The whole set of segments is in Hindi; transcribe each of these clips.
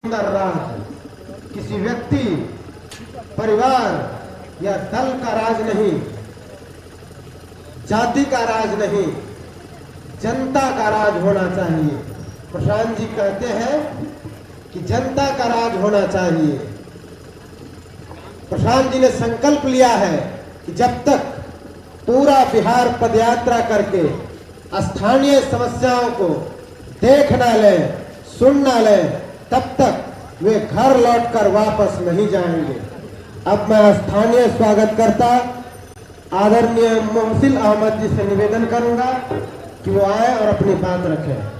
सुंदर राज किसी व्यक्ति, परिवार या दल का राज नहीं, जाति का राज नहीं, जनता का राज होना चाहिए। प्रशांत जी कहते हैं कि जनता का राज होना चाहिए। प्रशांत जी ने संकल्प लिया है कि जब तक पूरा बिहार पदयात्रा करके स्थानीय समस्याओं को देख ना ले, सुन ना ले, तब तक वे घर लौटकर वापस नहीं जाएंगे। अब मैं स्थानीय स्वागतकर्ता आदरणीय मोहसिन अहमद जी से निवेदन करूंगा कि वो आए और अपनी बात रखें।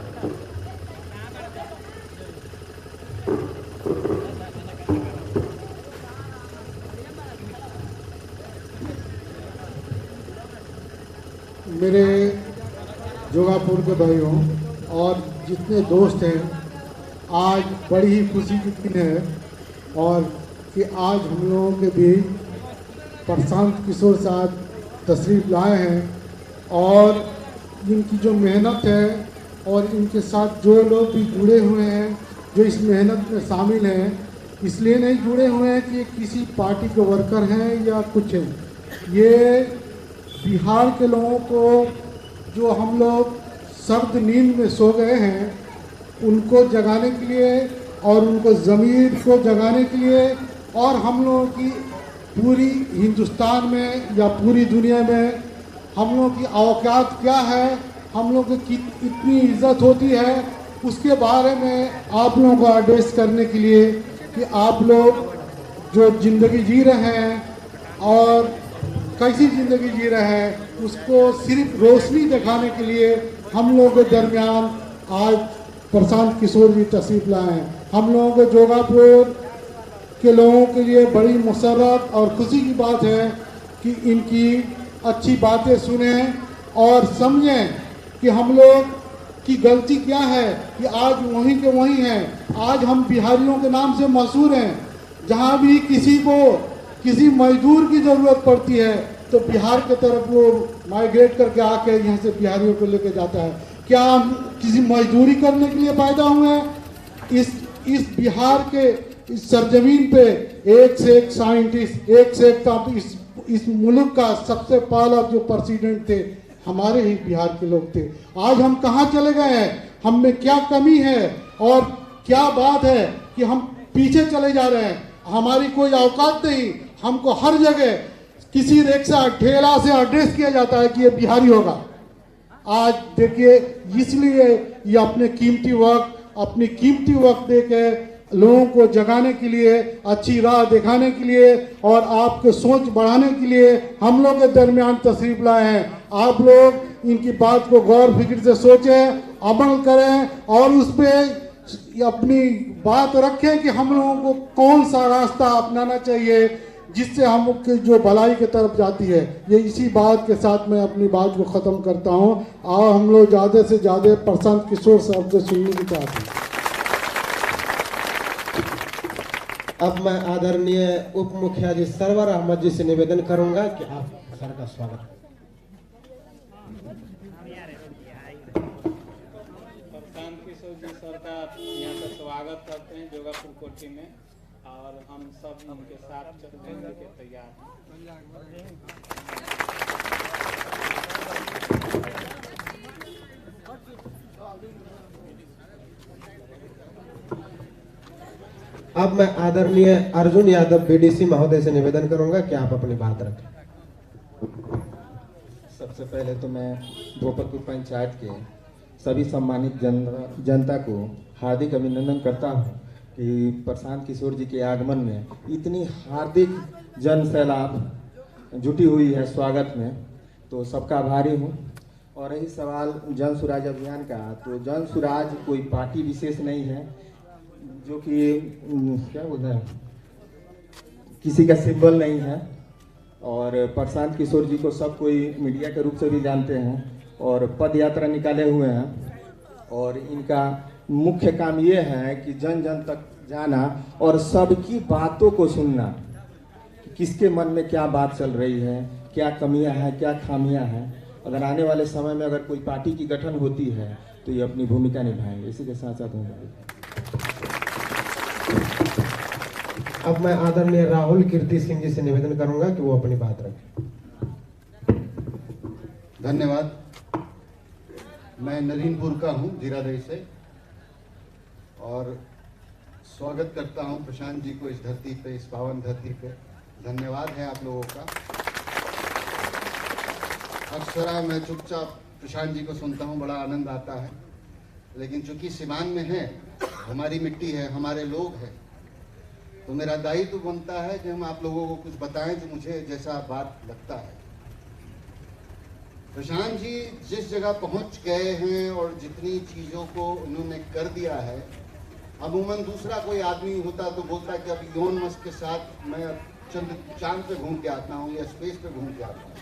मेरे जोगापुर के भाइयों और जितने दोस्त हैं, आज बड़ी ही खुशी की दिन है और कि आज हम लोगों के बीच प्रशांत किशोर साहब तशरीफ लाए हैं और इनकी जो मेहनत है और इनके साथ जो लोग भी जुड़े हुए हैं, जो इस मेहनत में शामिल हैं, इसलिए नहीं जुड़े हुए हैं कि किसी पार्टी के वर्कर हैं या कुछ हैं। ये बिहार के लोगों को, जो हम लोग सर्द नींद में सो गए हैं, उनको जगाने के लिए और उनको ज़मीर को जगाने के लिए और हम लोगों की पूरी हिंदुस्तान में या पूरी दुनिया में हम लोगों की औकात क्या है, हम लोगों की कितनी इज्जत होती है, उसके बारे में आप लोगों को एड्रेस करने के लिए कि आप लोग जो ज़िंदगी जी रहे हैं और कैसी ज़िंदगी जी रहे हैं, उसको सिर्फ रोशनी दिखाने के लिए हम लोगों के दरमियान आज प्रशांत किशोर जी तशरीफ लाए हैं। हम लोगों को जोगापुर के लोगों के लिए बड़ी मुसर्रत और खुशी की बात है कि इनकी अच्छी बातें सुने और समझें कि हम लोग की गलती क्या है कि आज वहीं के वहीं हैं। आज हम बिहारियों के नाम से मशहूर हैं। जहाँ भी किसी को किसी मजदूर की ज़रूरत पड़ती है तो बिहार के तरफ वो माइग्रेट करके आके यहाँ से बिहारियों को लेके जाता है। क्या हम किसी मजदूरी करने के लिए पैदा हुए हैं? इस बिहार के इस सरजमीन पे एक से एक साइंटिस्ट, एक से एक इस मुल्क का सबसे पहला जो प्रेसिडेंट थे, हमारे ही बिहार के लोग थे। आज हम कहाँ चले गए हैं? हम में क्या कमी है और क्या बात है कि हम पीछे चले जा रहे हैं? हमारी कोई औकात नहीं। हमको हर जगह किसी रिक्शा ठेला से एड्रेस किया जाता है कि ये बिहारी होगा। आज देखिए, इसलिए ये अपनी कीमती वक्त देके लोगों को जगाने के लिए, अच्छी राह दिखाने के लिए और आपके सोच बढ़ाने के लिए हम लोग के दरमियान तशरीफ लाए हैं। आप लोग इनकी बात को गौर फिक्र से सोचें, अमल करें और उस पर अपनी बात रखें कि हम लोगों को कौन सा रास्ता अपनाना चाहिए जिससे हम जो भलाई की तरफ जाती है। ये इसी बात के साथ मैं अपनी बात को ख़त्म करता हूँ। और हम लोग ज़्यादा से ज़्यादा प्रशांत किशोर साहब से सुनने की चाहते हैं। अब मैं आदरणीय उप मुखिया जी सरवर अहमद जी से निवेदन करूंगा कि आप सर का स्वागत। प्रशांत किशोर जी सर का यहाँ पे स्वागत करते हैं जोगापुर कोठी में और हम सब उनके साथ चलने के तैयार हैं। अब मैं आदरणीय अर्जुन यादव बीडीसी महोदय से निवेदन करूंगा कि आप अपनी बात रखें। सबसे पहले तो मैं गोपालपुर पंचायत के सभी सम्मानित जनता को हार्दिक अभिनंदन करता हूं कि प्रशांत किशोर जी के आगमन में इतनी हार्दिक जन सैलाब जुटी हुई है स्वागत में, तो सबका आभारी हूं। और रही सवाल जन सुराज अभियान का, तो जन सुराज कोई पार्टी विशेष नहीं है, जो कि क्या बोलते हैं, किसी का सिंबल नहीं है। और प्रशांत किशोर जी को सब कोई मीडिया के रूप से भी जानते हैं और पद यात्रा निकाले हुए हैं और इनका मुख्य काम ये है कि जन जन तक जाना और सबकी बातों को सुनना, किसके मन में क्या बात चल रही है, क्या कमियां हैं, क्या खामियां हैं। अगर आने वाले समय में अगर कोई पार्टी की गठन होती है तो ये अपनी भूमिका निभाएंगे। इसी के साथ साथ अब मैं आदरणीय राहुल कीर्ति सिंह जी से निवेदन करूंगा कि वो अपनी बात रखें। धन्यवाद। मैं नरीनपुर का हूँ, जीरादेई से, और स्वागत करता हूँ प्रशांत जी को इस धरती पे, इस पावन धरती पे। धन्यवाद है आप लोगों का। अक्सर मैं चुपचाप प्रशांत जी को सुनता हूँ, बड़ा आनंद आता है, लेकिन चूंकि सीमान में है, हमारी मिट्टी है, हमारे लोग हैं, तो मेरा दायित्व बनता है कि हम आप लोगों को कुछ बताएं जो मुझे जैसा बात लगता है। प्रशांत जी जिस जगह पहुंच गए हैं और जितनी चीज़ों को उन्होंने कर दिया है, अमूमन दूसरा कोई आदमी होता तो बोलता कि अब इलोन मस्क के साथ मैं चंद चांद पे घूम के आता हूँ या स्पेस पे घूम के आता हूँ।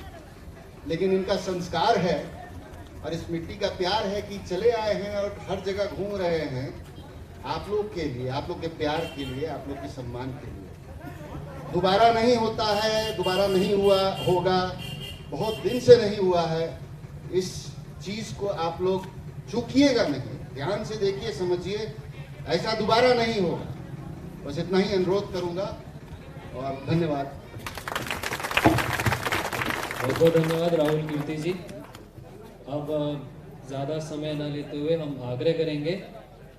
लेकिन इनका संस्कार है और इस मिट्टी का प्यार है कि चले आए हैं और हर जगह घूम रहे हैं आप लोग के लिए, आप लोग के प्यार के लिए, आप लोग के सम्मान के लिए। दोबारा नहीं होता है, दोबारा नहीं हुआ होगा, बहुत दिन से नहीं हुआ है। इस चीज़ को आप लोग चूकिएगा नहीं, ध्यान से देखिए, समझिए, ऐसा दोबारा नहीं होगा। बस इतना ही अनुरोध करूंगा और धन्यवाद। बहुत बहुत धन्यवाद राहुल कीर्ति जी। अब ज़्यादा समय न लेते हुए हम आग्रह करेंगे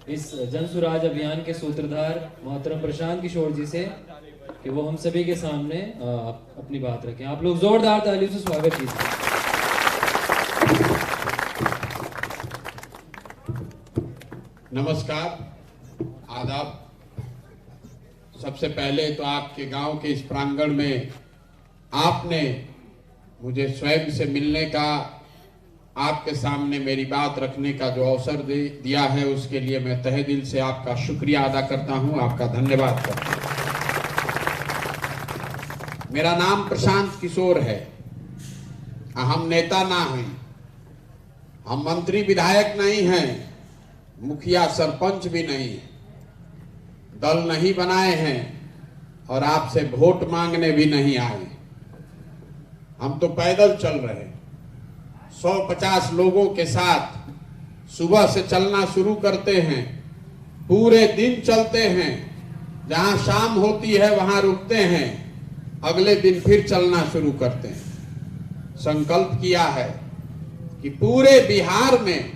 इस जन सुराज अभियान के सूत्रधार मोहतरम प्रशांत किशोर जी से कि वो हम सभी के सामने अपनी बात रखें। आप लोग जोरदार तालियों से स्वागत कीजिए। नमस्कार, आदाब। सबसे पहले तो आपके गांव के इस प्रांगण में आपने मुझे स्वयं से मिलने का, आपके सामने मेरी बात रखने का जो अवसर दिया है, उसके लिए मैं तहे दिल से आपका शुक्रिया अदा करता हूं, आपका धन्यवाद करता हूं। मेरा नाम प्रशांत किशोर है। हम नेता ना हैं, हम मंत्री विधायक नहीं हैं, मुखिया सरपंच भी नहीं है, दल नहीं बनाए हैं और आपसे वोट मांगने भी नहीं आए। हम तो पैदल चल रहे हैं। 150 लोगों के साथ सुबह से चलना शुरू करते हैं, पूरे दिन चलते हैं, जहां शाम होती है वहां रुकते हैं, अगले दिन फिर चलना शुरू करते हैं। संकल्प किया है कि पूरे बिहार में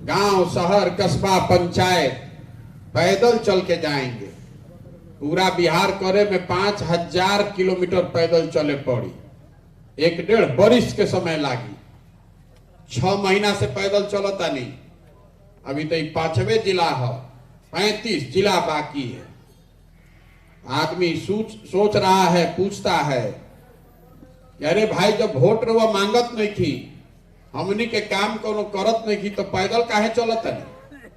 गांव, शहर, कस्बा, पंचायत पैदल चल के जाएंगे। पूरा बिहार करे में 5000 किलोमीटर पैदल चले पड़ी, 1.5 बरिस के समय लागी। 6 महीना से पैदल चलता नहीं, अभी तो 5वें जिला है, 35 जिला बाकी है। आदमी सोच रहा है, पूछता है, अरे भाई जब वोट रवा मांगत नहीं थी, हमनी के काम कोनो करत नहीं की, तो पैदल काहे चलत नहीं?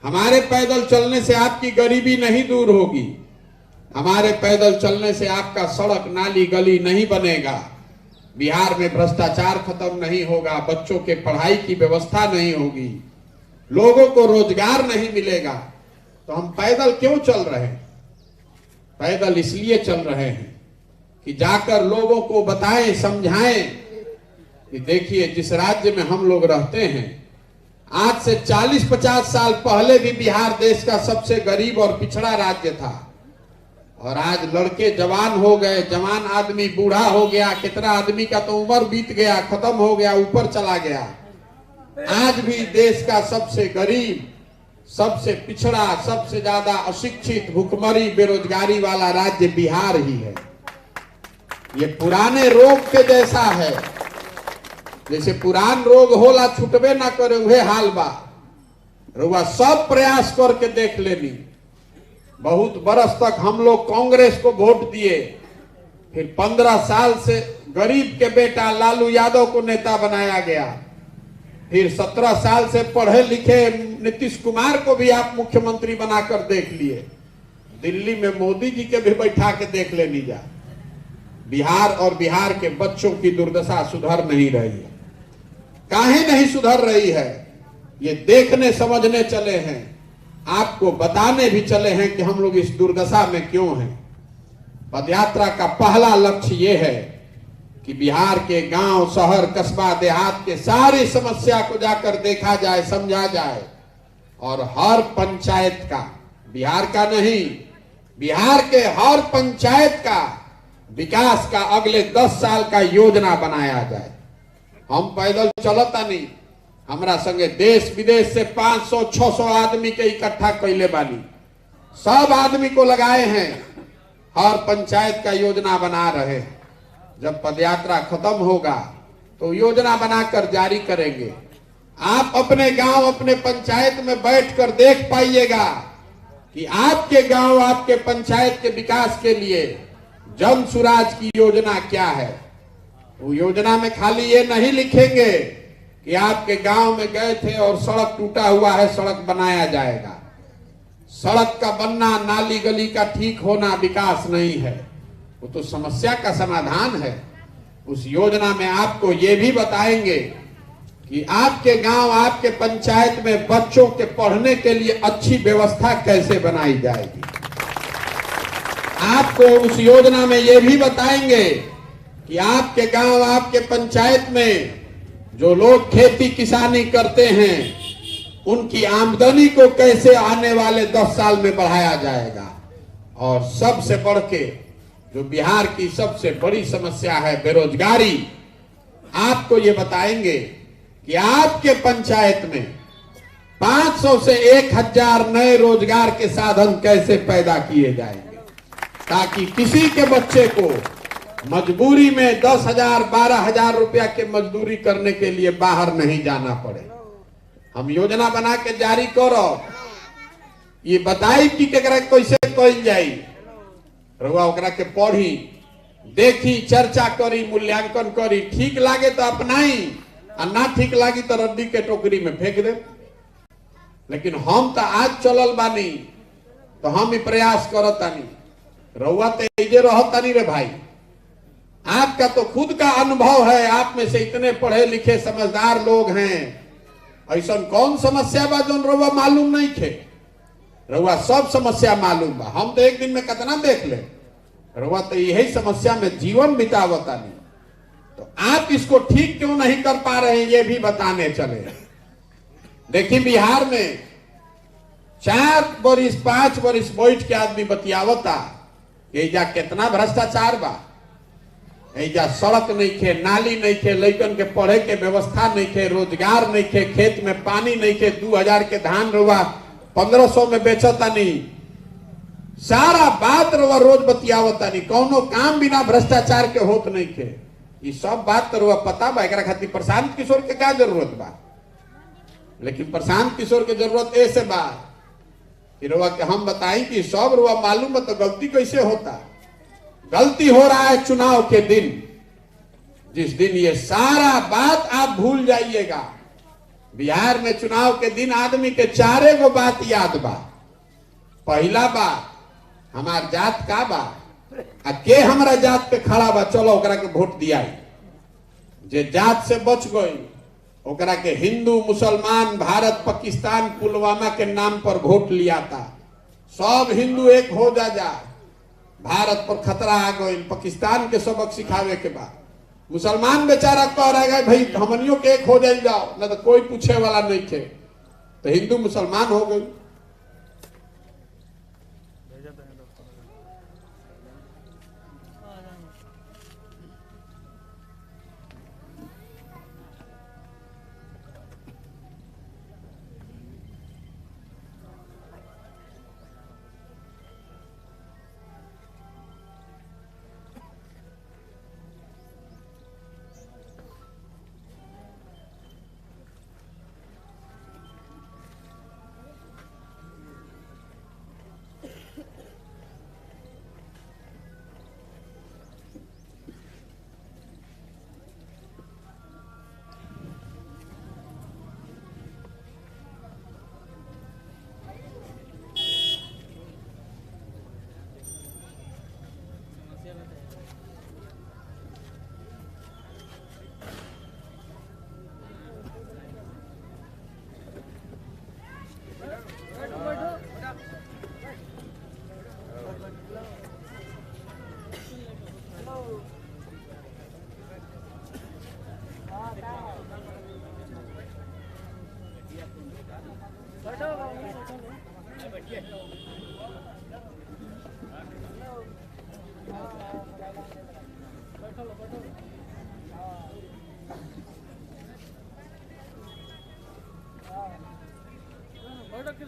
हमारे पैदल चलने से आपकी गरीबी नहीं दूर होगी, हमारे पैदल चलने से आपका सड़क, नाली, गली नहीं बनेगा, बिहार में भ्रष्टाचार खत्म नहीं होगा, बच्चों के पढ़ाई की व्यवस्था नहीं होगी, लोगों को रोजगार नहीं मिलेगा। तो हम पैदल क्यों चल रहे हैं? पैदल इसलिए चल रहे हैं कि जाकर लोगों को बताएं, समझाएं कि देखिए जिस राज्य में हम लोग रहते हैं, आज से 40-50 साल पहले भी बिहार देश का सबसे गरीब और पिछड़ा राज्य था, और आज लड़के जवान हो गए, जवान आदमी बूढ़ा हो गया, कितना आदमी का तो उम्र बीत गया, खत्म हो गया, ऊपर चला गया। आज भी देश का सबसे गरीब, सबसे पिछड़ा, सबसे ज्यादा अशिक्षित, भुखमरी, बेरोजगारी वाला राज्य बिहार ही है। ये पुराने रोग के जैसा है, जैसे पुरान रोग होला छुटबे ना करे, वह हाल बा। रुआ सब प्रयास करके देख लेनी। बहुत बरस तक हम लोग कांग्रेस को वोट दिए, फिर 15 साल से गरीब के बेटा लालू यादव को नेता बनाया गया, फिर 17 साल से पढ़े लिखे नीतीश कुमार को भी आप मुख्यमंत्री बनाकर देख लिए। दिल्ली में मोदी जी के भी बैठा के देख लेनी जा। बिहार और बिहार के बच्चों की दुर्दशा सुधर नहीं रही है। काहे नहीं सुधर रही है? ये देखने समझने चले हैं, आपको बताने भी चले हैं कि हम लोग इस दुर्दशा में क्यों हैं। पदयात्रा का पहला लक्ष्य ये है कि बिहार के गांव, शहर, कस्बा, देहात के सारी समस्या को जाकर देखा जाए, समझा जाए, और हर पंचायत का, बिहार का नहीं, बिहार के हर पंचायत का विकास का अगले 10 साल का योजना बनाया जाए। हम पैदल चलता नहीं, हमरा संगे देश विदेश से 500-600 आदमी के इकट्ठा कैले बानी, सब आदमी को लगाए हैं, हर पंचायत का योजना बना रहे हैं। जब पदयात्रा खत्म होगा तो योजना बनाकर जारी करेंगे। आप अपने गांव अपने पंचायत में बैठकर देख पाइएगा कि आपके गांव आपके पंचायत के विकास के लिए जन सुराज की योजना क्या है। वो योजना में खाली ये नहीं लिखेंगे कि आपके गांव में गए थे और सड़क टूटा हुआ है, सड़क बनाया जाएगा। सड़क का बनना, नाली गली का ठीक होना विकास नहीं है, वो तो समस्या का समाधान है। उस योजना में आपको ये भी बताएंगे कि आपके गांव आपके पंचायत में बच्चों के पढ़ने के लिए अच्छी व्यवस्था कैसे बनाई जाएगी। आपको उस योजना में ये भी बताएंगे कि आपके गांव आपके पंचायत में जो लोग खेती किसानी करते हैं उनकी आमदनी को कैसे आने वाले 10 साल में बढ़ाया जाएगा। और सबसे बढ़ के जो बिहार की सबसे बड़ी समस्या है बेरोजगारी, आपको ये बताएंगे कि आपके पंचायत में 500 से 1000 नए रोजगार के साधन कैसे पैदा किए जाएंगे, ताकि किसी के बच्चे को मजबूरी में 10,000-12,000 रुपया के मजदूरी करने के लिए बाहर नहीं जाना पड़े। हम योजना बना के जारी करो, ये बताई कि केकरा कैसे कइल जाई, रउआ ओकरा के पढ़ी, देखी, चर्चा करी, मूल्यांकन करी, ठीक लागे तो अपनाई, और ना ठीक लागी तो रद्दी के टोकरी में फेंक दे। लेकिन हम तो आज चलल बानी तो हम ही प्रयास करतानी, रउआ तो इजे रहतानी रे भाई। आपका तो खुद का अनुभव है, आप में से इतने पढ़े लिखे समझदार लोग हैं, ऐसा कौन समस्या बा जो रउआ मालूम नहीं थे। रउआ सब समस्या मालूम बा, हम तो एक दिन में कितना देख ले, रउआ तो यही समस्या में जीवन बितावता नहीं। तो आप इसको ठीक क्यों नहीं कर पा रहे हैं, ये भी बताने चले। देखिए बिहार में 4 बरिस 5 बरिस बैठ के आदमी बतियावता, एजा कितना भ्रष्टाचार बा, एजा सड़क नहीं खे, नाली नहीं खे, लइकन के पढ़े के व्यवस्था नहीं खे, रोजगार नहीं खे, खेत में पानी नहीं खे, 2000 के धान रुआ 1500 में बेचता नहीं, सारा बात रुआ रोज बतियावता नहीं, कौनो काम बिना भ्रष्टाचार के होत नहीं खे। ये सब बात तो रुआ पता बा, एकरा खातिर प्रशांत किशोर के क्या जरूरत बा। लेकिन प्रशांत किशोर के जरूरत ऐसे बा कि रुआ के हम बताई कि सब रुआ मालूम है तो गलती कैसे होता। गलती हो रहा है चुनाव के दिन, जिस दिन ये सारा बात आप भूल जाइएगा। बिहार में चुनाव के दिन आदमी के 4 गो बात याद बा। पहला बात, हमार जात का बा, आ के हमरा जात पे खड़ा बा, चलो ओकरा के वोट दिया। जे जात से बच गई ओकरा के हिंदू मुसलमान भारत पाकिस्तान पुलवामा के नाम पर वोट लिया था। सब हिंदू एक हो जा, भारत पर खतरा आ गई, पाकिस्तान के सबक सिखावे के बाद मुसलमान बेचारा कह रहा है भाई हमनियों के एक हो जाओ, ना तो कोई पूछे वाला नहीं थे, तो हिंदू मुसलमान हो गई।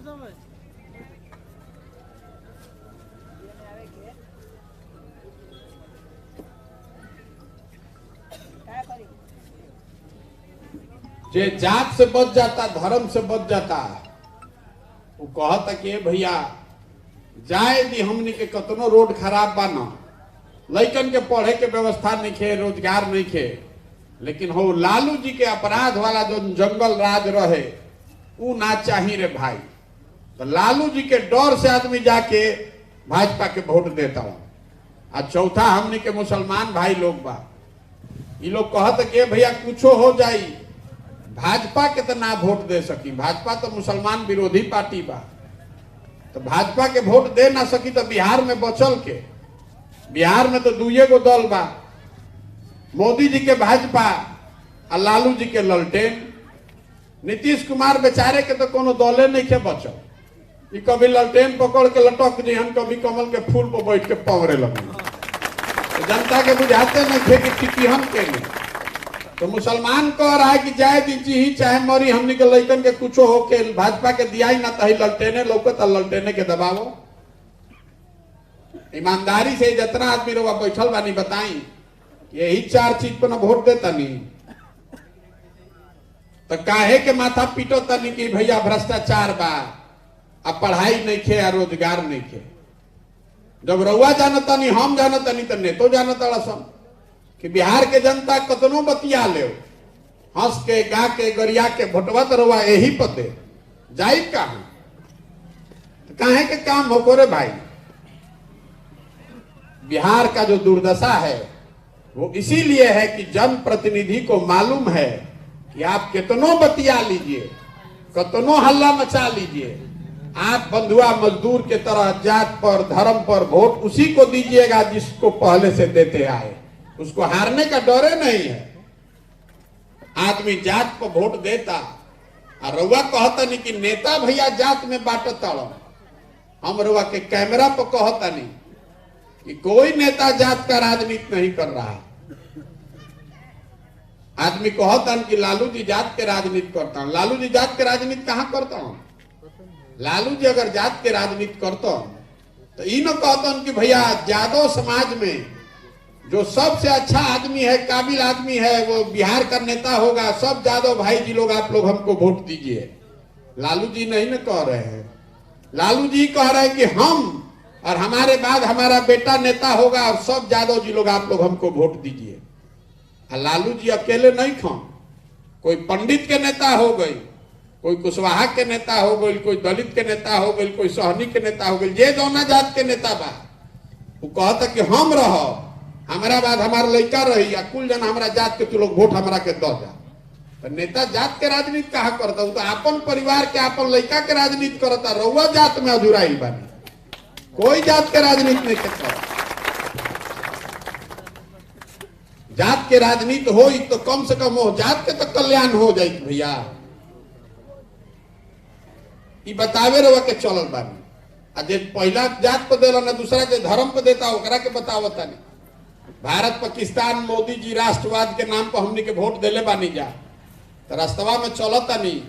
जे जात से बच जाता, धर्म से बच जाता, वो कहता कि भैया जाए दी हमनी के कतनो रोड खराब बा न, लइकन के पढ़े के व्यवस्था नहीं खे, रोजगार नहीं खे, लेकिन हो लालू जी के अपराध वाला जो जंगल राज रहे वो ना चाहिए रे भाई। तो लालू जी के डर से आदमी जाके भाजपा के वोट देता हूं। आ चौथा हमनी के मुसलमान भाई लोग बा, ये लोग कहते कि भैया कुछो हो जाई, भाजपा के तो ना वोट दे सकी, भाजपा तो मुसलमान विरोधी पार्टी बा, तो भाजपा के वोट दे ना सकी तो बिहार में बचल के, बिहार में तो दुए गो दल बा, मोदी जी के भाजपा और लालू जी के ललटेन। नीतीश कुमार बेचारे के तो कोनो दले नहीं के बचल, ये कभी ललटेन पकड़ के लटक दिहन, कभी कमल के फूल पर बैठ के पवरे लगे, तो जनता के बुझाते नहीं थे कि टिकिहन के लिए। तो मुसलमान कह रहा है कि जाए दीजिए ही चाहे मरी, हमनी के लइकन के कुछो हो के भाजपा के दिया ही ना, तही ललटेने लौकत, ललटेने के दबावो। ईमानदारी से जितना आदमी रवा बैठल बानी बताई, यही चार चीज पर न वोट देता नहीं तो काहे के माथा पीटो तनी कि भैया भ्रष्टाचार बा, अब पढ़ाई नहीं खे, रोजगार नहीं खे। जब रउआ जानता नहीं, हम जानता नहीं, तो नेतो जानता सन कि बिहार के जनता कतनो बतिया ले, हंस के गा के गरिया के भोटवा तो रउआ यही पते जाई कहां, तो काहे के काम हो रे भाई। बिहार का जो दुर्दशा है वो इसीलिए है कि जनप्रतिनिधि को मालूम है कि आप कितनों बतिया लीजिए, कतनों हल्ला मचा लीजिए, आप बंधुआ मजदूर के तरह जात पर धर्म पर वोट उसी को दीजिएगा जिसको पहले से देते आए, उसको हारने का डरे नहीं है। आदमी जात पर वोट देता और रउआ कहता नहीं कि नेता भैया जात में बांटता, हम रउआ के कैमरा पर कहता नहीं कि कोई नेता जात का राजनीति नहीं कर रहा। आदमी कहता कि लालू जी जात के राजनीति करता हूं, लालू जी जात के राजनीति कहां करता हूं? लालू जी अगर जात के राजनीति करता तो इन कहता कि भैया यादव समाज में जो सबसे अच्छा आदमी है, काबिल आदमी है, वो बिहार का नेता होगा, सब यादव भाई जी लोग आप लोग हमको वोट दीजिए। लालू जी नहीं न कह रहे हैं, लालू जी कह रहे हैं कि हम और हमारे बाद हमारा बेटा नेता होगा और सब यादव जी लोग आप लोग हमको वोट दीजिए। लालू जी अकेले नहीं खां, कोई पंडित के नेता हो गई, कोई कुशवाहा के नेता हो गई, कोई दलित के नेता हो गई, कोई सहनी के नेता हो गई, ये दोनों जात के नेता बा, वो कहता कि हम रहो, हमारा बाद हमारा लड़का रही, या कुल जन हमारा जात के तू लोग वोट हमारा के दो जा। तो नेता जात के राजनीति कहा करता, वो तो अपन परिवार के अपन लड़का के राजनीति करता, रउआ जात में अधूराई बानी, कोई जात के राजनीति नहीं करता। जात के राजनीति हो तो कम से कम हो जात के तो कल्याण हो जाए भैया, ये बतावे रवा के चलल बानी। आ जे पहला जात को देला ना दूसरा के धर्म पे देता ओकरा के बतावता नहीं। भारत पाकिस्तान मोदी जी राष्ट्रवाद के नाम पर हमने के वोट देले बानी जा, तो रास्तवा में चलता नहीं।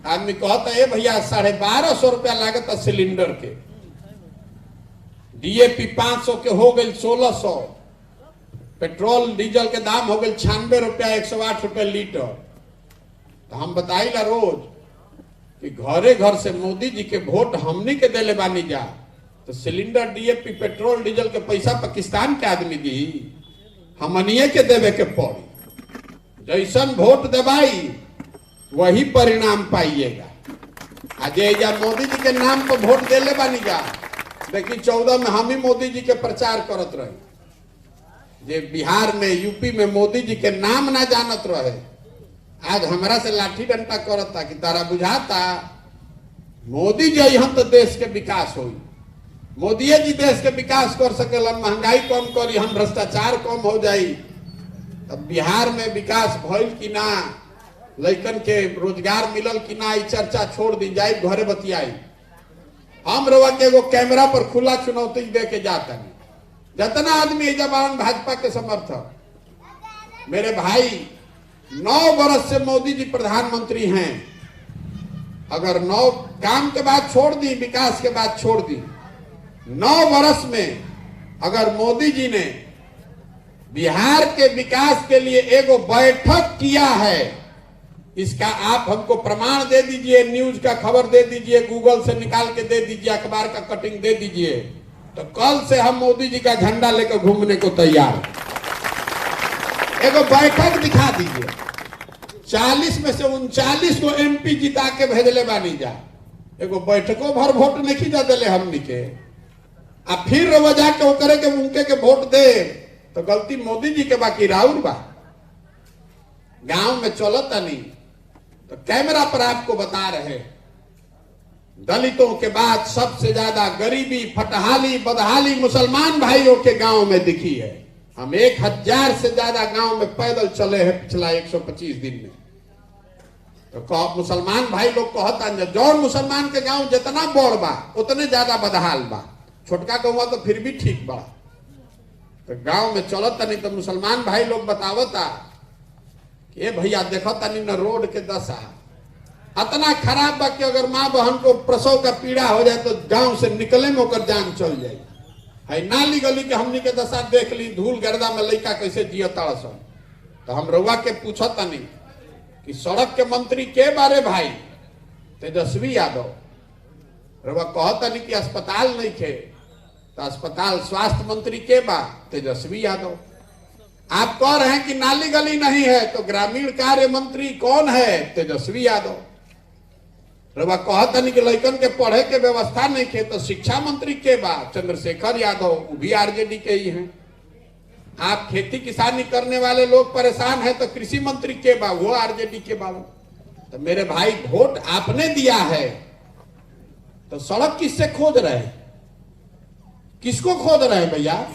आदमी कहता है भैया 1250 रुपया लागत सिलेंडर के, डीएपी 500 के हो गए 1600, पेट्रोल डीजल के दाम हो गए 96 रुपया 108 रुपया लीटर। तो हम बताइला रोज कि घरे घर से मोदी जी के वोट हमनी के देले बानी जा, तो सिलेंडर डीएपी पेट्रोल डीजल के पैसा पाकिस्तान के आदमी दी, हमनिए के देवे के पड़ी। जैसन वोट देवाई वही परिणाम पाइएगा। आज या मोदी जी के नाम पर वोट देले बानी जा, देखिए 14 में हम ही मोदी जी के प्रचार करत रहे, जे बिहार में यूपी में मोदी जी के नाम ना जानत रहे, आज हमारा से लाठी डंडा करता कि तारा बुझाता मोदी जी हम तो देश के विकास होई, मोदी जी देश के विकास कर सकेला, महंगाई कम करी, हम भ्रष्टाचार कम हो जाई। तब बिहार में विकास भइल कि ना, लइकन के रोजगार मिलल कि ना, ई चर्चा छोड़ दी जाए, घरे बतियाई। हम रवा के एगो कैमरा पर खुला चुनौती दे के जाता नहीं। जितना आदमी जबान भाजपा के समर्थक, मेरे भाई 9 वर्ष से मोदी जी प्रधानमंत्री हैं, अगर 9 काम के बाद छोड़ दी, विकास के बाद छोड़ दी, 9 वर्ष में अगर मोदी जी ने बिहार के विकास के लिए एगो बैठक किया है, इसका आप हमको प्रमाण दे दीजिए, न्यूज का खबर दे दीजिए, गूगल से निकाल के दे दीजिए, अखबार का कटिंग दे दीजिए, तो कल से हम मोदी जी का झंडा लेकर घूमने को तैयार हैं। एगो बैठक दिखा दीजिए। 40 में से 39 को एमपी जिता के भेजले बानी जा, एगो बैठकों भर वोट नहीं जा दिले हमनी के, आ फिर वजह के करे के उनके के वोट दे, तो गलती मोदी जी के बाकी राउर बा। गांव में चलत नहीं तो कैमरा पर आपको बता रहे, दलितों के बाद सबसे ज्यादा गरीबी, फटहाली, बदहाली मुसलमान भाइयों के गांव में दिखी है। हम 1000 से ज्यादा गांव में पैदल चले हैं पिछला 125 दिन में। तो मुसलमान भाई लोग कहता जौन मुसलमान के गांव जितना बड़ बा उतने ज्यादा बदहाल बा, छोटका गाँव तो फिर भी ठीक बा। तो गांव में चलता नहीं तो मुसलमान भाई लोग बतावता कि भैया देखता नहीं न रोड के दशा इतना खराब बा कि अगर माँ बहन को प्रसव का पीड़ा हो जाए तो गांव से निकले में होकर जान चल जाए। है नाली गली के हमनी के दशा देख ली, धूल गर्दा में लड़का कैसे जियता सन। तो हम रउआ के पूछता नहीं कि सड़क के मंत्री के बारे भाई, तेजस्वी यादव। रउआ कहता नहीं कि अस्पताल नहीं थे, तो अस्पताल स्वास्थ्य मंत्री के बा, तेजस्वी यादव। आप कह रहे हैं कि नाली गली नहीं है, तो ग्रामीण कार्य मंत्री कौन है, तेजस्वी यादव। रउआ कहता नहीं कि लड़कन के पढ़े के व्यवस्था नहीं थे, तो शिक्षा मंत्री के बा, चंद्रशेखर यादव, वो भी आरजेडी के ही हैं। आप खेती किसानी करने वाले लोग परेशान हैं, तो कृषि मंत्री के बा, वो आरजेडी के बा। तो मेरे भाई वोट आपने दिया है, तो सड़क किससे खोद रहे हैं, किसको खोद रहे हैं भैया?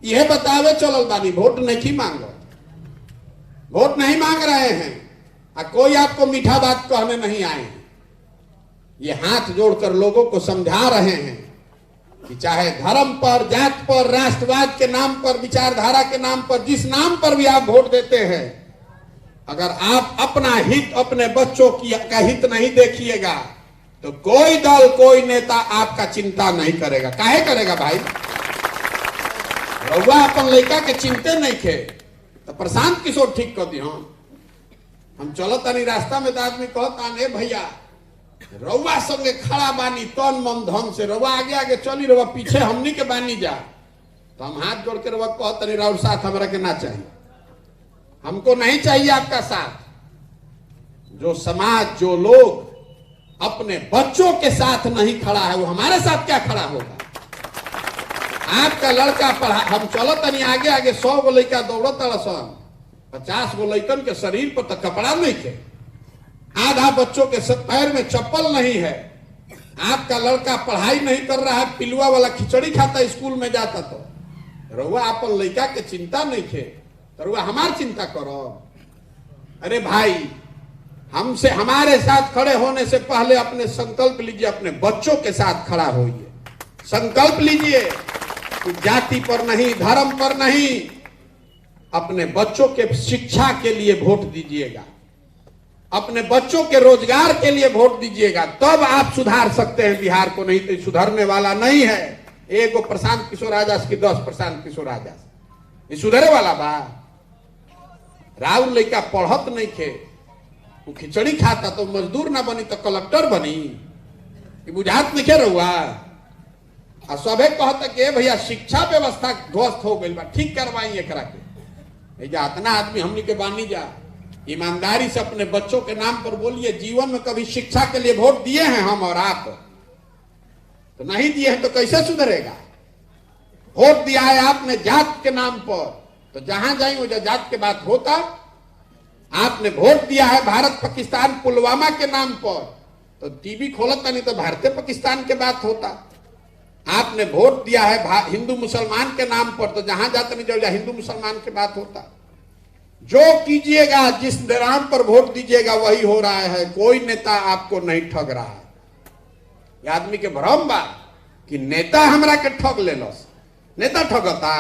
यह बतावे चलल बानी, वोट नहीं मांगो, वोट नहीं मांग रहे हैं, और कोई आपको मीठा बात कहने नहीं आए हैं। ये हाथ जोड़कर लोगों को समझा रहे हैं कि चाहे धर्म पर, जात पर, राष्ट्रवाद के नाम पर, विचारधारा के नाम पर, जिस नाम पर भी आप वोट देते हैं, अगर आप अपना हित, अपने बच्चों का हित नहीं देखिएगा तो कोई दल, कोई नेता आपका चिंता नहीं करेगा। काहे करेगा भाई? रउआ अपन लड़का के चिंते नहीं थे तो प्रशांत किशोर ठीक कर दियो। हम चलता नहीं रास्ता में तो आदमी कहता ने भैया रउआ संगे खड़ा बानी तन मन धन से, रउआ आगे आगे चली, रउआ पीछे हमनी के बानी जा। तो हम हाथ जोड़ के रउआ कहता नहीं राउर साथ हमरा के ना चाहिए, हमको नहीं चाहिए आपका साथ। जो समाज, जो लोग अपने बच्चों के साथ नहीं खड़ा है, वो हमारे साथ क्या खड़ा होगा? आपका लड़का पढ़ा, हम चलत नहीं आगे आगे 100 गो लड़का दौड़त सन, 50 गो लड़कन के शरीर पर तो कपड़ा नहीं थे, आधा बच्चों के पैर में चप्पल नहीं है। आपका लड़का पढ़ाई नहीं कर रहा है, पिलुआ वाला खिचड़ी खाता स्कूल में जाता, तो रउआ अपन लड़का के चिंता नहीं थे, तो रउआ हमार चिंता करो। अरे भाई, हमसे, हमारे साथ खड़े होने से पहले अपने संकल्प लीजिए, अपने बच्चों के साथ खड़ा होइए। संकल्प लीजिए कि जाति पर नहीं, धर्म पर नहीं, अपने बच्चों के शिक्षा के लिए वोट दीजिएगा, अपने बच्चों के रोजगार के लिए वोट दीजिएगा, तब आप सुधार सकते हैं बिहार को। नहीं तो सुधरने वाला नहीं है। एक प्रशांत किशोर आजाद की 10 प्रशांत किशोर आजाद, ये सुधरे वाला बा? राउर लड़का पढ़त नहीं थे, वो खिचड़ी खाता तो मजदूर ना बनी तो कलेक्टर बनी, बुझात नहीं रहुआ। और सबे कहता कि भैया शिक्षा व्यवस्था ध्वस्त हो गई बा, ठीक करवाई एकरा के। इतना आदमी हमनी के बानी जा, ईमानदारी से अपने बच्चों के नाम पर बोलिए। जीवन में कभी शिक्षा के लिए वोट दिए हैं हम और आप? तो नहीं दिए हैं, तो कैसे सुधरेगा? वोट दिया है आपने जात के नाम पर, तो जहां जाए वो जात के बात होता। आपने वोट दिया है भारत पाकिस्तान पुलवामा के नाम पर, तो टीवी खोलता नहीं तो भारतीय पाकिस्तान के बात होता। आपने वोट दिया है हिंदू मुसलमान के नाम पर, तो जहां जाते नहीं जाओ हिंदू मुसलमान की बात होता। जो कीजिएगा, जिस नाम पर वोट दीजिएगा वही हो रहा है। कोई नेता आपको नहीं ठग रहा है। ये आदमी के भ्रम बा कि नेता हमरा के ठग ले लो। नेता ठगता,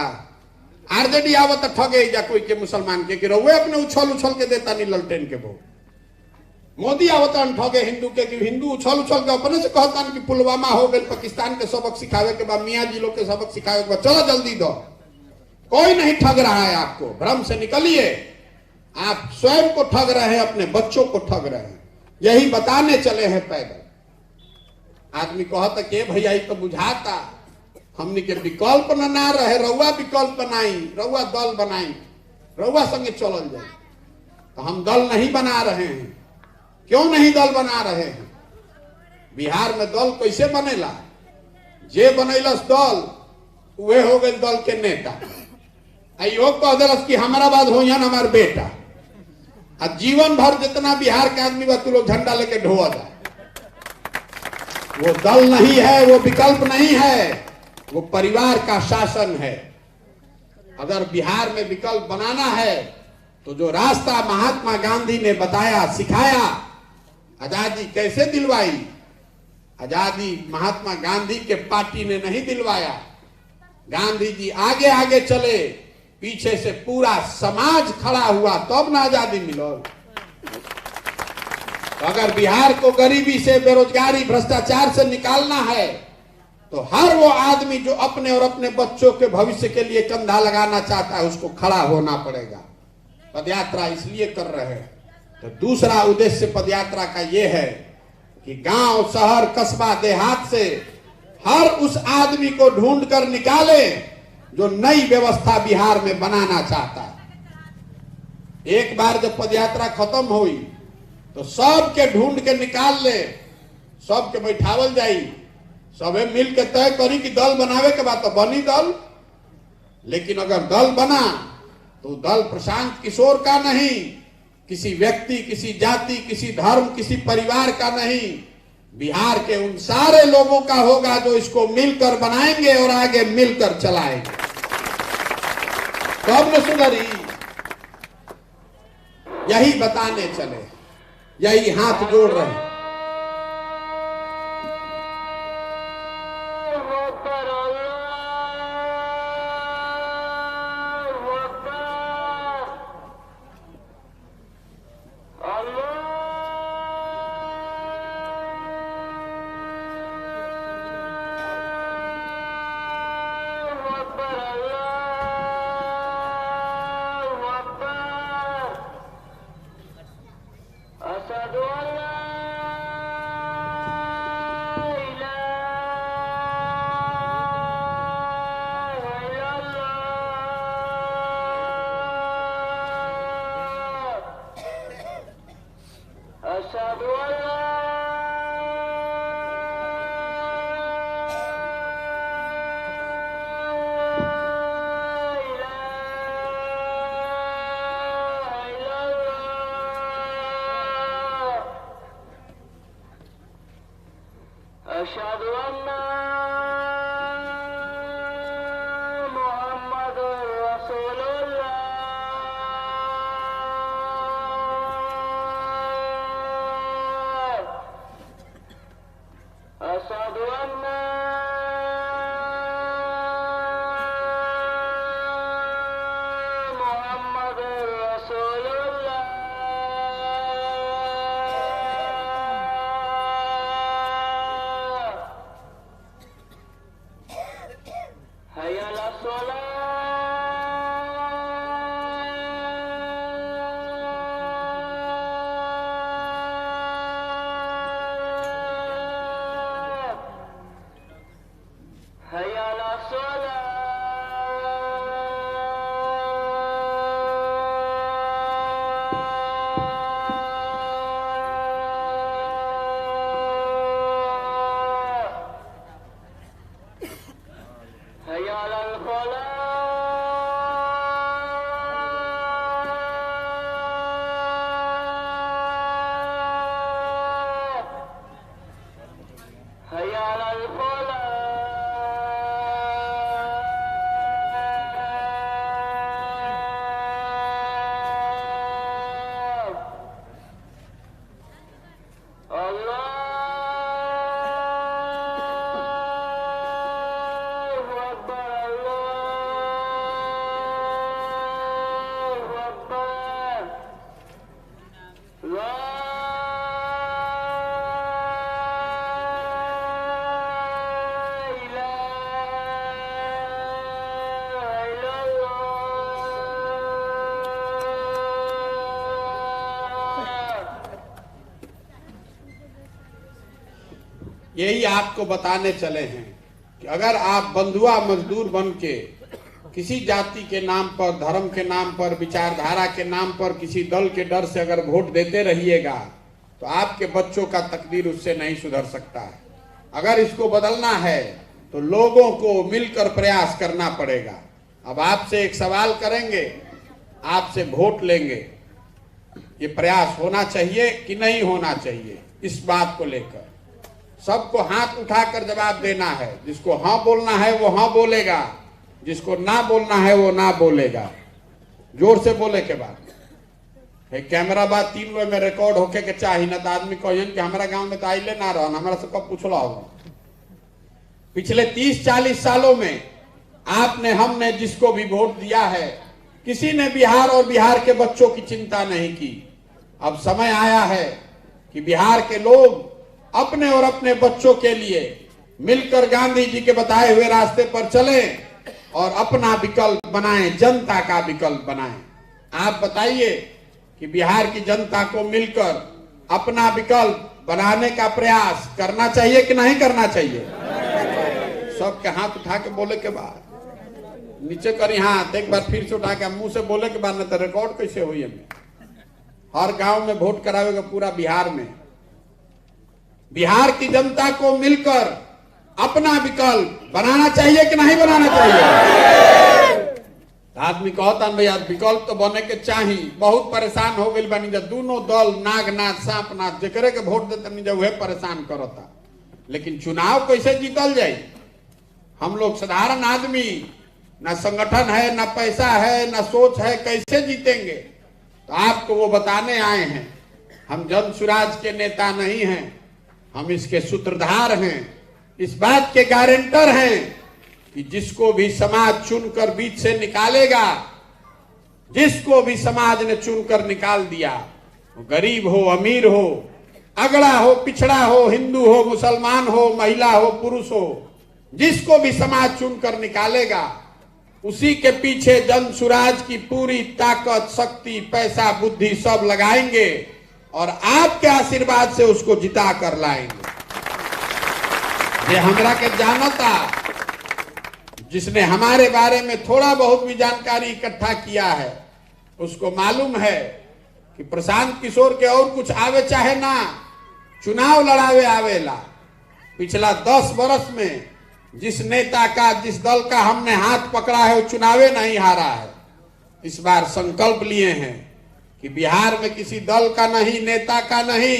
आरजेडी आवत ठगे जा कोई के मुसलमान के, कि रउए अपने उछल उछल के देता नहीं ललटेन के वोट। मोदी आवतन ठगे हिंदू के कि हिंदू उछल उछल के अपने से कहतन कि पुलवामा हो गए, पाकिस्तान के सबक सिखावे के बाद, मियाँ जी लोग के सबक सिखावे के बाद, चलो जल्दी दो। कोई नहीं ठग रहा है आपको, भ्रम से निकलिए। आप स्वयं को ठग रहे हैं, अपने बच्चों को ठग रहे हैं। यही बताने चले हैं पैदल। आदमी कहता कि भैया ये तो बुझाता हमने के विकल्प ना रहे, रउआ विकल्प बनाई, रउआ दल बनाई, रउआ संगे चलल जाए। तो हम दल नहीं बना रहे हैं। क्यों नहीं दल बना रहे हैं? बिहार में दल कैसे बनेला? जे बनैलस दल वे हो गए दल के नेता। यो कह दिलस कि हमारा बाद हो हमार बेटा, आ जीवन भर जितना बिहार के आदमी बा तू लोग झंडा लेके ढोआ जाए। वो दल नहीं है, वो विकल्प नहीं है, वो परिवार का शासन है। अगर बिहार में विकल्प बनाना है तो जो रास्ता महात्मा गांधी ने बताया, सिखाया, आजादी कैसे दिलवाई, आजादी महात्मा गांधी के पार्टी ने नहीं दिलवाया। गांधी जी आगे आगे चले, पीछे से पूरा समाज खड़ा हुआ, तब ना आजादी मिलो। तो अगर बिहार को गरीबी से, बेरोजगारी, भ्रष्टाचार से निकालना है तो हर वो आदमी जो अपने और अपने बच्चों के भविष्य के लिए कंधा लगाना चाहता है उसको खड़ा होना पड़ेगा। पदयात्रा इसलिए कर रहे हैं। तो दूसरा उद्देश्य पदयात्रा का यह है कि गांव, शहर, कस्बा, देहात से हर उस आदमी को ढूंढ कर निकाले जो नई व्यवस्था बिहार में बनाना चाहता है। एक बार जब पदयात्रा खत्म हुई तो सबके ढूंढ के निकाल ले, सबके बैठावल जाई, सबे मिल के तय करी कि दल बनावे के बाद तो बनी दल। लेकिन अगर दल बना तो दल प्रशांत किशोर का नहीं, किसी व्यक्ति, किसी जाति, किसी धर्म, किसी परिवार का नहीं, बिहार के उन सारे लोगों का होगा जो इसको मिलकर बनाएंगे और आगे मिलकर चलाएंगे। कब न सुधरी, यही बताने चले, यही हाथ जोड़ रहे हैं। यही आपको बताने चले हैं कि अगर आप बंधुआ मजदूर बन के किसी जाति के नाम पर, धर्म के नाम पर, विचारधारा के नाम पर किसी दल के डर से अगर वोट देते रहिएगा तो आपके बच्चों का तकदीर उससे नहीं सुधर सकता है। अगर इसको बदलना है तो लोगों को मिलकर प्रयास करना पड़ेगा। अब आपसे एक सवाल करेंगे, आपसे वोट लेंगे, ये प्रयास होना चाहिए कि नहीं होना चाहिए, इस बात को लेकर सबको हाथ उठाकर जवाब देना है। जिसको हाँ बोलना है वो हाँ बोलेगा, जिसको ना बोलना है वो ना बोलेगा। जोर से बोले के बाद कैमरा बात 3 लोग में रिकॉर्ड होके के चाहिए ना, तो आदमी कहन कि हमारा गांव में तो आइले ना रहा, हमारा से कब पूछला होगा। पिछले 30-40 सालों में आपने, हमने जिसको भी वोट दिया है, किसी ने बिहार और बिहार के बच्चों की चिंता नहीं की। अब समय आया है कि बिहार के लोग अपने और अपने बच्चों के लिए मिलकर गांधी जी के बताए हुए रास्ते पर चलें और अपना विकल्प बनाएं, जनता का विकल्प बनाएं। आप बताइए कि बिहार की जनता को मिलकर अपना विकल्प बनाने का प्रयास करना चाहिए कि नहीं करना चाहिए? सबके हाथ उठा के बोले के बाद नीचे करी हाथ, एक बार फिर से उठा के मुंह से बोले के बाद, नहीं तो रिकॉर्ड कैसे हुई हमें। हर गांव में वोट करावेगा पूरा बिहार में। बिहार की जनता को मिलकर अपना विकल्प बनाना चाहिए कि नहीं बनाना चाहिए? आदमी कहता है भैया विकल्प तो बने के चाहिए, बहुत परेशान हो गई बनी जब दोनों दल नागनाथ सांपनाथ जकरे के वोट देते नहीं जब वह परेशान करता। लेकिन चुनाव कैसे जीतल जाए? हम लोग साधारण आदमी, ना संगठन है, ना पैसा है, ना सोच है, कैसे जीतेंगे? तो आपको वो बताने आए हैं। हम जन सुराज के नेता नहीं हैं, हम इसके सूत्रधार हैं, इस बात के गारंटर हैं कि जिसको भी समाज चुनकर बीच से निकालेगा, जिसको भी समाज ने चुनकर निकाल दिया, वो गरीब हो, अमीर हो, अगड़ा हो, पिछड़ा हो, हिंदू हो, मुसलमान हो, महिला हो, पुरुष हो, जिसको भी समाज चुनकर निकालेगा, उसी के पीछे जन सुराज की पूरी ताकत, शक्ति, पैसा, बुद्धि सब लगाएंगे और आपके आशीर्वाद से उसको जिता कर लाएंगे। ये हमरा के जानता, जिसने हमारे बारे में थोड़ा बहुत भी जानकारी इकट्ठा किया है, उसको मालूम है कि प्रशांत किशोर के और कुछ आवे चाहे ना, चुनाव लड़ावे आवेला। पिछला 10 वर्ष में जिस नेता का, जिस दल का हमने हाथ पकड़ा है वो चुनावे नहीं हारा है। इस बार संकल्प लिए हैं कि बिहार में किसी दल का नहीं, नेता का नहीं,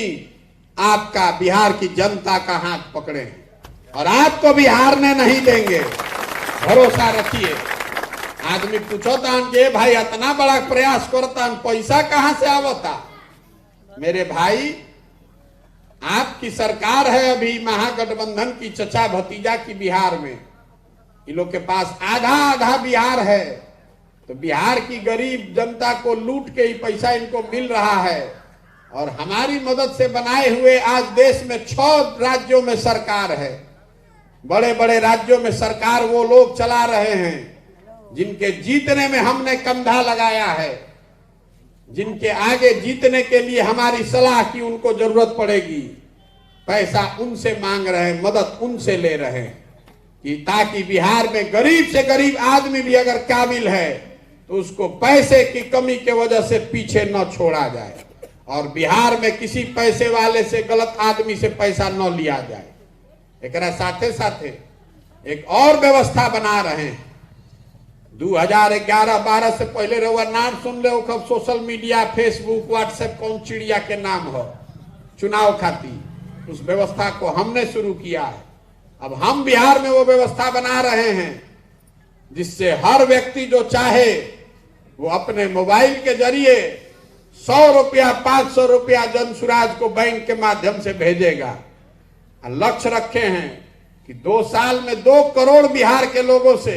आपका, बिहार की जनता का हाथ पकड़े हैं और आपको भी हारने नहीं देंगे, भरोसा रखिए। आदमी पूछता कि भाई इतना बड़ा प्रयास करता, पैसा कहां से आवता? मेरे भाई, आपकी सरकार है अभी महागठबंधन की, चचा भतीजा की बिहार में, इन लोग के पास आधा आधा बिहार है। तो बिहार की गरीब जनता को लूट के ही पैसा इनको मिल रहा है और हमारी मदद से बनाए हुए आज देश में 6 राज्यों में सरकार है। बड़े बड़े राज्यों में सरकार वो लोग चला रहे हैं जिनके जीतने में हमने कंधा लगाया है, जिनके आगे जीतने के लिए हमारी सलाह की उनको जरूरत पड़ेगी। पैसा उनसे मांग रहे हैं, मदद उनसे ले रहे हैं कि ताकि बिहार में गरीब से गरीब आदमी भी अगर काबिल है तो उसको पैसे की कमी के वजह से पीछे न छोड़ा जाए और बिहार में किसी पैसे वाले से, गलत आदमी से पैसा न लिया जाए। एक साथे साथे एक और व्यवस्था बना रहे हैं। 2011-12 से पहले रहुआ नाम सुन ले, कब सोशल मीडिया, फेसबुक, व्हाट्सएप कौन चिड़िया के नाम हो चुनाव खाती, उस व्यवस्था को हमने शुरू किया है। अब हम बिहार में वो व्यवस्था बना रहे हैं जिससे हर व्यक्ति जो चाहे वो अपने मोबाइल के जरिए 100 रुपया, 500 रुपया जन सुराज को बैंक के माध्यम से भेजेगा। लक्ष्य रखे हैं कि 2 साल में 2 करोड़ बिहार के लोगों से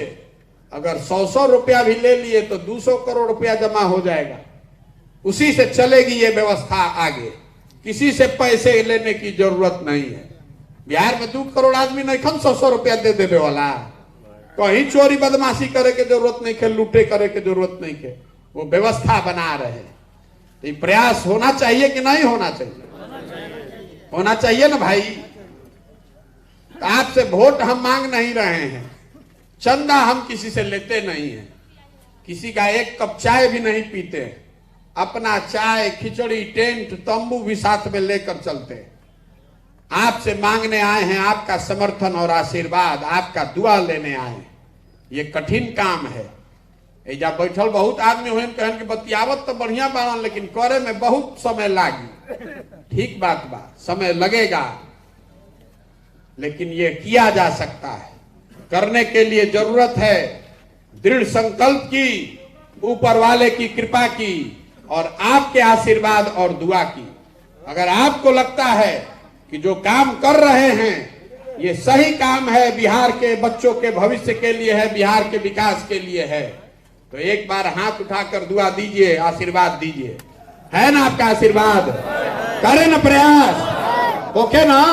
अगर 100 रुपया भी ले लिए तो 200 करोड़ रुपया जमा हो जाएगा। उसी से चलेगी ये व्यवस्था आगे, किसी से पैसे लेने की जरूरत नहीं है। बिहार में 2 करोड़ आदमी नहीं खन 100 रुपया दे देने वाला, कहीं चोरी बदमाशी करे के जरूरत नहीं है, लूटे करे के जरूरत नहीं है। वो व्यवस्था बना रहे हैं। तो प्रयास होना चाहिए कि नहीं होना चाहिए? होना चाहिए ना भाई। तो आपसे वोट हम मांग नहीं रहे हैं, चंदा हम किसी से लेते नहीं हैं, किसी का एक कप चाय भी नहीं पीते, अपना चाय खिचड़ी टेंट तंबू भी साथ में लेकर चलते हैं। आपसे मांगने आए हैं आपका समर्थन और आशीर्वाद, आपका दुआ लेने आए हैं। ये कठिन काम है। एजा बैठल बहुत आदमी हुए कहन कि बतियावत तो बढ़िया बारन लेकिन करे में बहुत समय लागी। ठीक बात बा, समय लगेगा, लेकिन ये किया जा सकता है। करने के लिए जरूरत है दृढ़ संकल्प की, ऊपर वाले की कृपा की और आपके आशीर्वाद और दुआ की। अगर आपको लगता है कि जो काम कर रहे हैं ये सही काम है, बिहार के बच्चों के भविष्य के लिए है, बिहार के विकास के लिए है, तो एक बार हाथ उठाकर दुआ दीजिए, आशीर्वाद दीजिए। है ना आपका आशीर्वाद? करें ना प्रयास? ओके ना?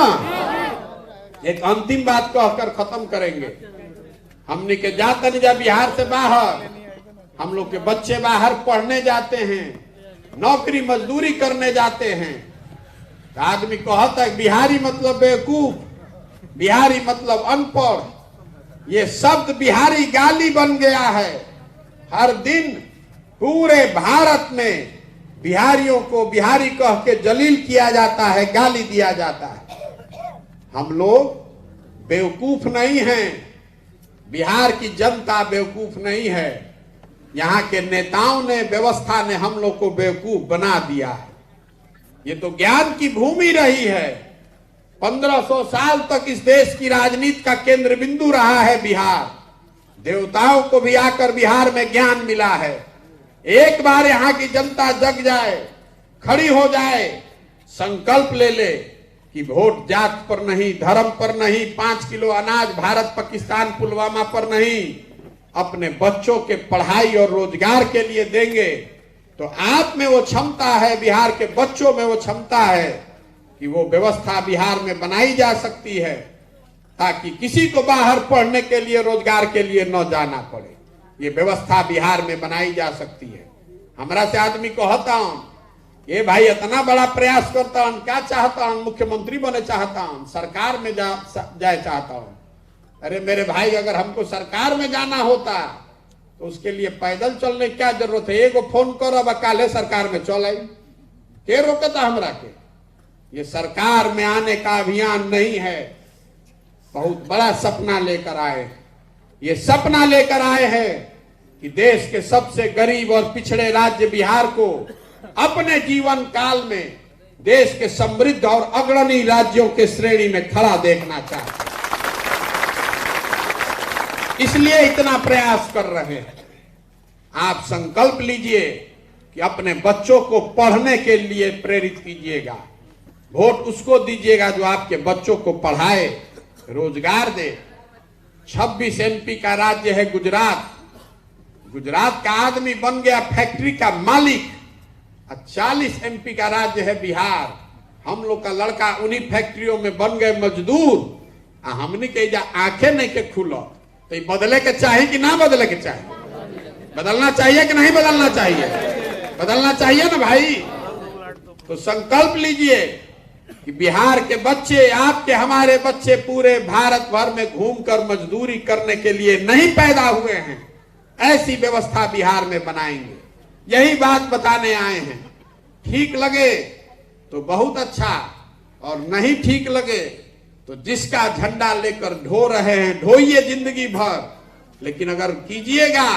एक अंतिम बात कहकर खत्म करेंगे। हमने के जाते नहीं जा बिहार से बाहर, हम लोग के बच्चे बाहर पढ़ने जाते हैं, नौकरी मजदूरी करने जाते हैं। आदमी कहता है बिहारी मतलब बेवकूफ, बिहारी मतलब अनपढ़। ये शब्द बिहारी गाली बन गया है। हर दिन पूरे भारत में बिहारियों को बिहारी कह के जलील किया जाता है, गाली दिया जाता है। हम लोग बेवकूफ नहीं हैं, बिहार की जनता बेवकूफ नहीं है। यहाँ के नेताओं ने, व्यवस्था ने हम लोग को बेवकूफ बना दिया है। ये तो ज्ञान की भूमि रही है। 1500 साल तक इस देश की राजनीति का केंद्र बिंदु रहा है बिहार। देवताओं को भी आकर बिहार में ज्ञान मिला है। एक बार यहाँ की जनता जग जाए, खड़ी हो जाए, संकल्प ले ले कि वोट जात पर नहीं, धर्म पर नहीं, 5 किलो अनाज भारत पाकिस्तान पुलवामा पर नहीं, अपने बच्चों के पढ़ाई और रोजगार के लिए देंगे, तो आप में वो क्षमता है, बिहार के बच्चों में वो क्षमता है कि वो व्यवस्था बिहार में बनाई जा सकती है ताकि किसी को बाहर पढ़ने के लिए, रोजगार के लिए न जाना पड़े। ये व्यवस्था बिहार में बनाई जा सकती है। हमरा से आदमी कहता हूं, ये भाई इतना बड़ा प्रयास करता हूं, क्या चाहता हूं? मुख्यमंत्री बने चाहता हूं, सरकार में जाए चाहता हूं। अरे मेरे भाई, अगर हमको सरकार में जाना होता तो उसके लिए पैदल चलने क्या जरूरत है? एगो फोन करो, अब काले सरकार में चल आई, के रोकता हमरा के? ये सरकार में आने का अभियान नहीं है, बहुत बड़ा सपना लेकर आए। ये सपना लेकर आए हैं कि देश के सबसे गरीब और पिछड़े राज्य बिहार को अपने जीवन काल में देश के समृद्ध और अग्रणी राज्यों के श्रेणी में खड़ा देखना चाहते हैं। इसलिए इतना प्रयास कर रहे हैं। आप संकल्प लीजिए कि अपने बच्चों को पढ़ने के लिए प्रेरित कीजिएगा। वोट उसको दीजिएगा जो आपके बच्चों को पढ़ाए, रोजगार दे। 26 MP का राज्य है गुजरात। गुजरात का आदमी बन गया फैक्ट्री का मालिक। 40 MP का राज्य है बिहार। हम लोग का लड़का उन्हीं फैक्ट्रियों में बन गए मजदूर। हमने के आंखें नहीं के खुलो, तो बदले के चाहिए कि ना बदले के चाहिए? बदलना चाहिए कि नहीं बदलना चाहिए? बदलना चाहिए ना भाई। तो संकल्प लीजिए कि बिहार के बच्चे, आपके हमारे बच्चे पूरे भारत भर में घूमकर मजदूरी करने के लिए नहीं पैदा हुए हैं। ऐसी व्यवस्था बिहार में बनाएंगे। यही बात बताने आए हैं। ठीक लगे तो बहुत अच्छा, और नहीं ठीक लगे तो जिसका झंडा लेकर ढो रहे हैं ढोइए जिंदगी भर, लेकिन अगर कीजिएगा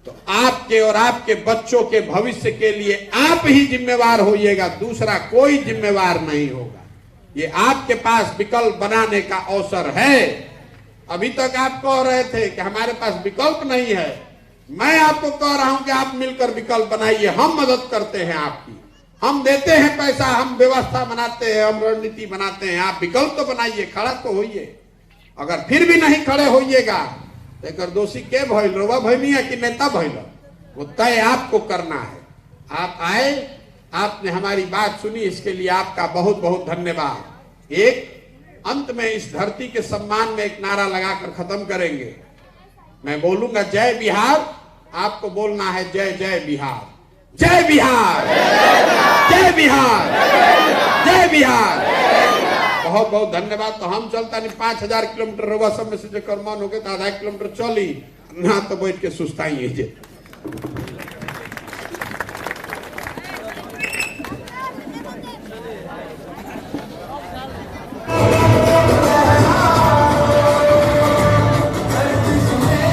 तो आपके और आपके बच्चों के भविष्य के लिए आप ही जिम्मेवार होइएगा, दूसरा कोई जिम्मेवार नहीं होगा। ये आपके पास विकल्प बनाने का अवसर है। अभी तक आप कह रहे थे कि हमारे पास विकल्प नहीं है। मैं आपको कह रहा हूं कि आप मिलकर विकल्प बनाइए। हम मदद करते हैं आपकी, हम देते हैं पैसा, हम व्यवस्था बनाते हैं, हम रणनीति बनाते हैं। आप विकल्प तो बनाइए, खड़ा तो होइए। अगर फिर भी नहीं खड़े होइएगा तो एक दोषी के भइल, रोवा भइनी कि नेता भइल, वो तय आपको करना है। आप आए, आपने हमारी बात सुनी, इसके लिए आपका बहुत बहुत धन्यवाद। एक अंत में इस धरती के सम्मान में एक नारा लगाकर खत्म करेंगे। मैं बोलूंगा जय बिहार, आपको बोलना है जय जय बिहार। जय बिहार, जय बिहार, जय बिहार। बहुत बहुत धन्यवाद। तो हम चलता नहीं 5000 किलोमीटर रवा सब में से जो कर्मन हो गए तो आधा किलोमीटर चली ना तो बैठ के सुस्ताई है जे।